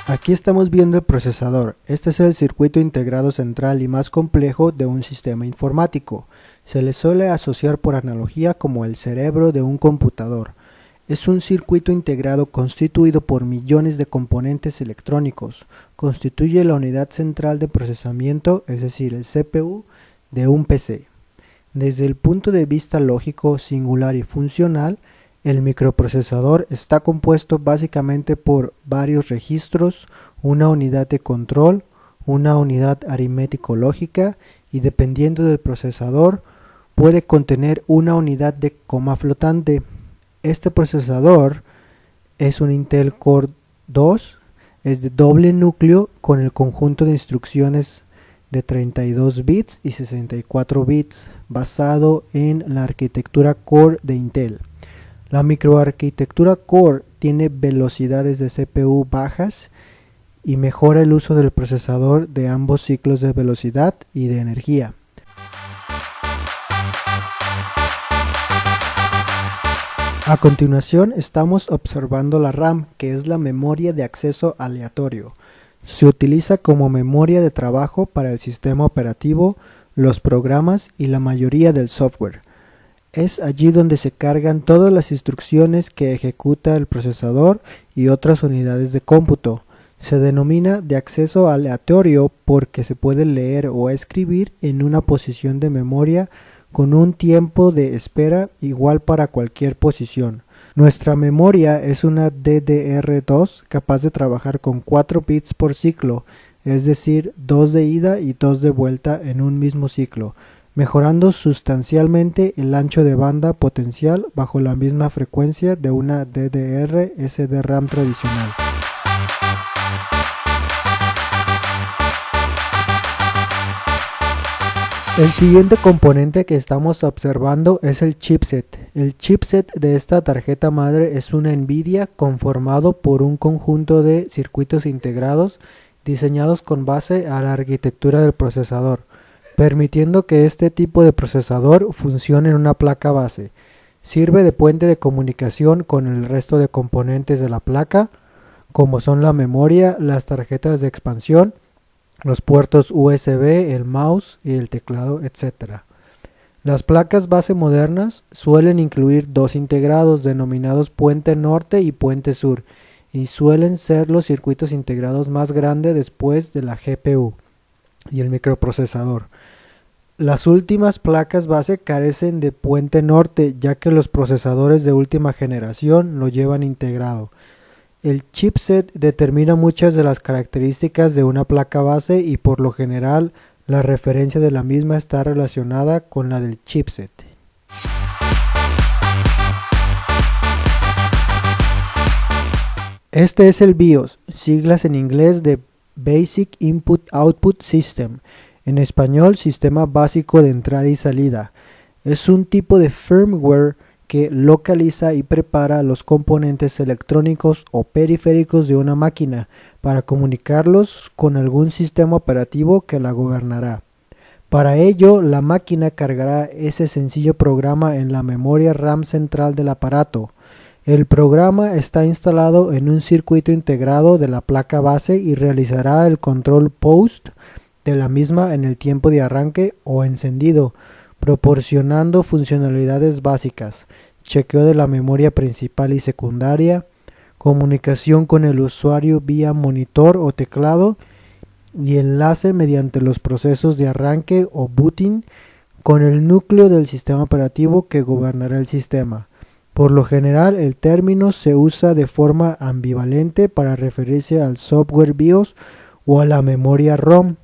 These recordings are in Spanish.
Aquí estamos viendo el procesador. Este es el circuito integrado central y más complejo de un sistema informático. Se le suele asociar por analogía como el cerebro de un computador. Es un circuito integrado constituido por millones de componentes electrónicos. Constituye la unidad central de procesamiento, es decir, el CPU, de un PC. Desde el punto de vista lógico, singular y funcional, el microprocesador está compuesto básicamente por varios registros, una unidad de control, una unidad aritmético-lógica y dependiendo del procesador puede contener una unidad de coma flotante. Este procesador es un Intel Core 2, es de doble núcleo con el conjunto de instrucciones de 32 bits y 64 bits basado en la arquitectura Core de Intel. La microarquitectura Core tiene velocidades de CPU bajas y mejora el uso del procesador de ambos ciclos de velocidad y de energía. A continuación estamos observando la RAM, que es la memoria de acceso aleatorio. Se utiliza como memoria de trabajo para el sistema operativo, los programas y la mayoría del software. Es allí donde se cargan todas las instrucciones que ejecuta el procesador y otras unidades de cómputo. Se denomina de acceso aleatorio porque se puede leer o escribir en una posición de memoria con un tiempo de espera igual para cualquier posición. Nuestra memoria es una DDR2 capaz de trabajar con 4 bits por ciclo, es decir, 2 de ida y 2 de vuelta en un mismo ciclo, mejorando sustancialmente el ancho de banda potencial bajo la misma frecuencia de una DDR SDRAM tradicional. El siguiente componente que estamos observando es el chipset. El chipset de esta tarjeta madre es una NVIDIA conformado por un conjunto de circuitos integrados diseñados con base a la arquitectura del procesador, permitiendo que este tipo de procesador funcione en una placa base. Sirve de puente de comunicación con el resto de componentes de la placa, como son la memoria, las tarjetas de expansión, los puertos USB, el mouse y el teclado, etc. Las placas base modernas suelen incluir dos integrados denominados puente norte y puente sur, y suelen ser los circuitos integrados más grandes después de la GPU y el microprocesador. Las últimas placas base carecen de puente norte, ya que los procesadores de última generación lo llevan integrado. El chipset determina muchas de las características de una placa base y por lo general la referencia de la misma está relacionada con la del chipset. Este es el BIOS, siglas en inglés de Basic Input Output System, en español Sistema Básico de Entrada y Salida. Es un tipo de firmware que localiza y prepara los componentes electrónicos o periféricos de una máquina para comunicarlos con algún sistema operativo que la gobernará. Para ello, la máquina cargará ese sencillo programa en la memoria RAM central del aparato. El programa está instalado en un circuito integrado de la placa base y realizará el control post de la misma en el tiempo de arranque o encendido, proporcionando funcionalidades básicas, chequeo de la memoria principal y secundaria, comunicación con el usuario vía monitor o teclado y enlace mediante los procesos de arranque o booting con el núcleo del sistema operativo que gobernará el sistema. Por lo general, el término se usa de forma ambivalente para referirse al software BIOS o a la memoria ROM,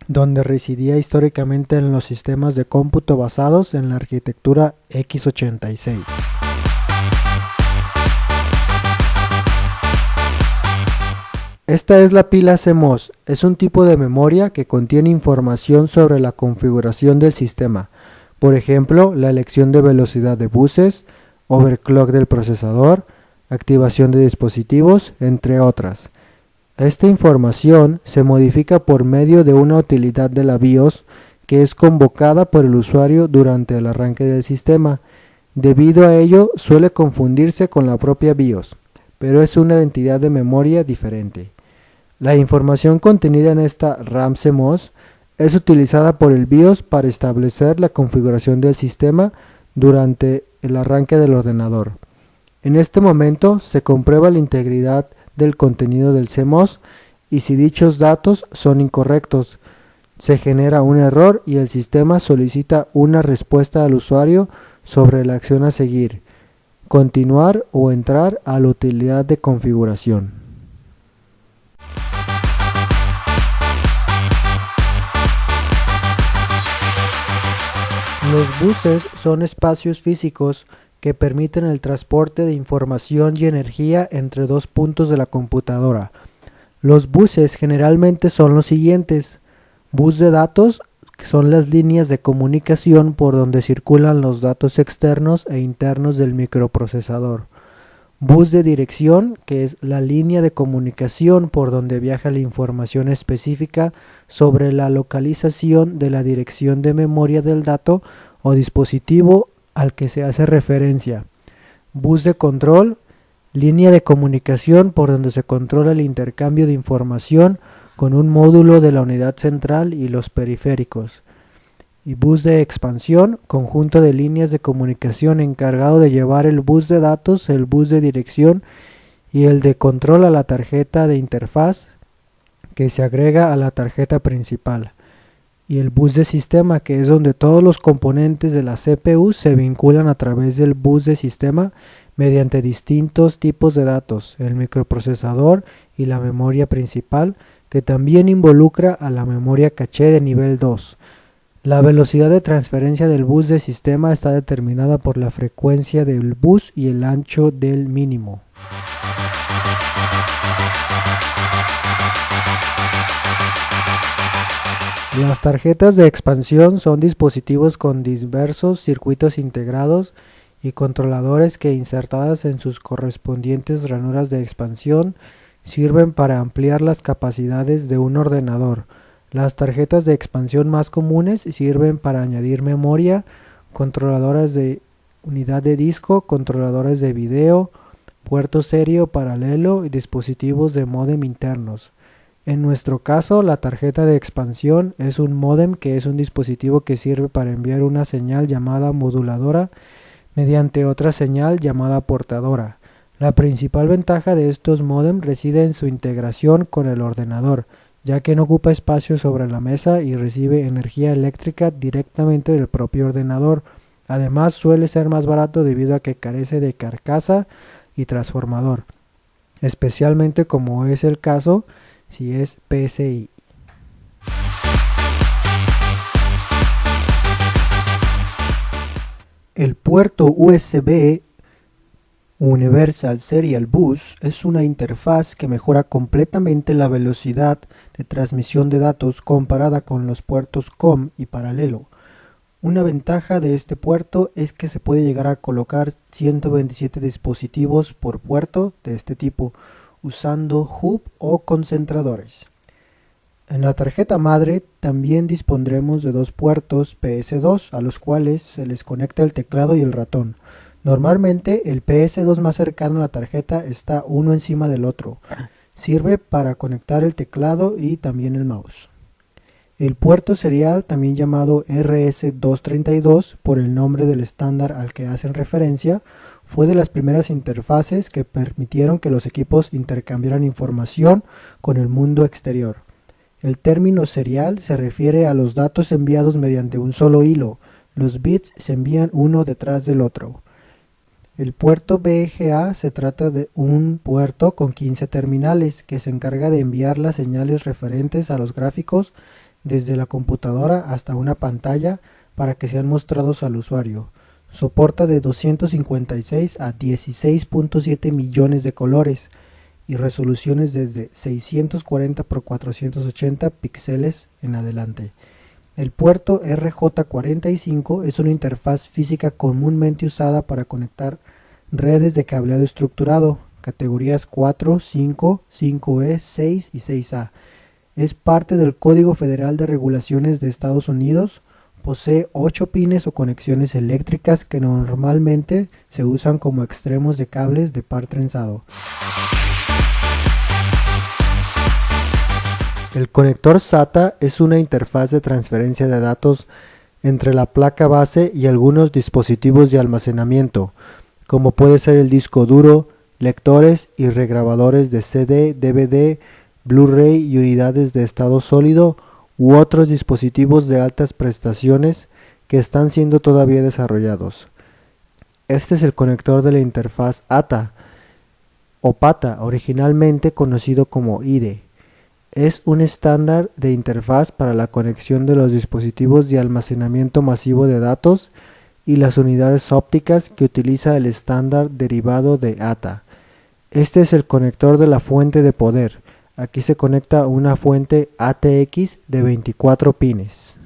donde residía históricamente en los sistemas de cómputo basados en la arquitectura x86. Esta es la pila CMOS, es un tipo de memoria que contiene información sobre la configuración del sistema, por ejemplo, la elección de velocidad de buses, overclock del procesador, activación de dispositivos, entre otras. Esta información se modifica por medio de una utilidad de la BIOS que es convocada por el usuario durante el arranque del sistema. Debido a ello, suele confundirse con la propia BIOS, pero es una entidad de memoria diferente. La información contenida en esta RAM CMOS es utilizada por el BIOS para establecer la configuración del sistema durante el arranque del ordenador. En este momento se comprueba la integridad del contenido del CMOS y si dichos datos son incorrectos, se genera un error y el sistema solicita una respuesta al usuario sobre la acción a seguir, continuar o entrar a la utilidad de configuración. Los buses son espacios físicos que permiten el transporte de información y energía entre dos puntos de la computadora. Los buses generalmente son los siguientes: bus de datos, que son las líneas de comunicación por donde circulan los datos externos e internos del microprocesador. Bus de dirección, que es la línea de comunicación por donde viaja la información específica sobre la localización de la dirección de memoria del dato o dispositivo al que se hace referencia. Bus de control, línea de comunicación por donde se controla el intercambio de información con un módulo de la unidad central y los periféricos. Y bus de expansión, conjunto de líneas de comunicación encargado de llevar el bus de datos, el bus de dirección y el de control a la tarjeta de interfaz que se agrega a la tarjeta principal. Y el bus de sistema, que es donde todos los componentes de la CPU se vinculan a través del bus de sistema mediante distintos tipos de datos, el microprocesador y la memoria principal, que también involucra a la memoria caché de nivel 2. La velocidad de transferencia del bus de sistema está determinada por la frecuencia del bus y el ancho del mínimo. Las tarjetas de expansión son dispositivos con diversos circuitos integrados y controladores que, insertadas en sus correspondientes ranuras de expansión, sirven para ampliar las capacidades de un ordenador. Las tarjetas de expansión más comunes sirven para añadir memoria, controladoras de unidad de disco, controladores de video, puerto serie o paralelo y dispositivos de módem internos. En nuestro caso, la tarjeta de expansión es un módem, que es un dispositivo que sirve para enviar una señal llamada moduladora mediante otra señal llamada portadora. La principal ventaja de estos módem reside en su integración con el ordenador, ya que no ocupa espacio sobre la mesa y recibe energía eléctrica directamente del propio ordenador. Además, suele ser más barato debido a que carece de carcasa y transformador, especialmente como es el caso si es PCI. El puerto USB Universal Serial Bus es una interfaz que mejora completamente la velocidad de transmisión de datos comparada con los puertos COM y paralelo. Una ventaja de este puerto es que se puede llegar a colocar 127 dispositivos por puerto de este tipo, usando hub o concentradores. En la tarjeta madre también dispondremos de dos puertos PS2 a los cuales se les conecta el teclado y el ratón. Normalmente el PS2 más cercano a la tarjeta está uno encima del otro. Sirve para conectar el teclado y también el mouse. El puerto serial, también llamado RS-232 por el nombre del estándar al que hacen referencia, fue de las primeras interfaces que permitieron que los equipos intercambiaran información con el mundo exterior. El término serial se refiere a los datos enviados mediante un solo hilo. Los bits se envían uno detrás del otro. El puerto VGA se trata de un puerto con 15 terminales que se encarga de enviar las señales referentes a los gráficos desde la computadora hasta una pantalla para que sean mostrados al usuario. Soporta de 256 a 16.7 millones de colores y resoluciones desde 640 x 480 píxeles en adelante. El puerto RJ45 es una interfaz física comúnmente usada para conectar redes de cableado estructurado, categorías 4, 5, 5E, 6 y 6A. Es parte del Código Federal de Regulaciones de Estados Unidos. Posee 8 pines o conexiones eléctricas que normalmente se usan como extremos de cables de par trenzado. El conector SATA es una interfaz de transferencia de datos entre la placa base y algunos dispositivos de almacenamiento, como puede ser el disco duro, lectores y regrabadores de CD, DVD, Blu-ray y unidades de estado sólido u otros dispositivos de altas prestaciones que están siendo todavía desarrollados. Este es el conector de la interfaz ATA o PATA, originalmente conocido como IDE. Es un estándar de interfaz para la conexión de los dispositivos de almacenamiento masivo de datos y las unidades ópticas que utiliza el estándar derivado de ATA. Este es el conector de la fuente de poder. Aquí se conecta una fuente ATX de 24 pines.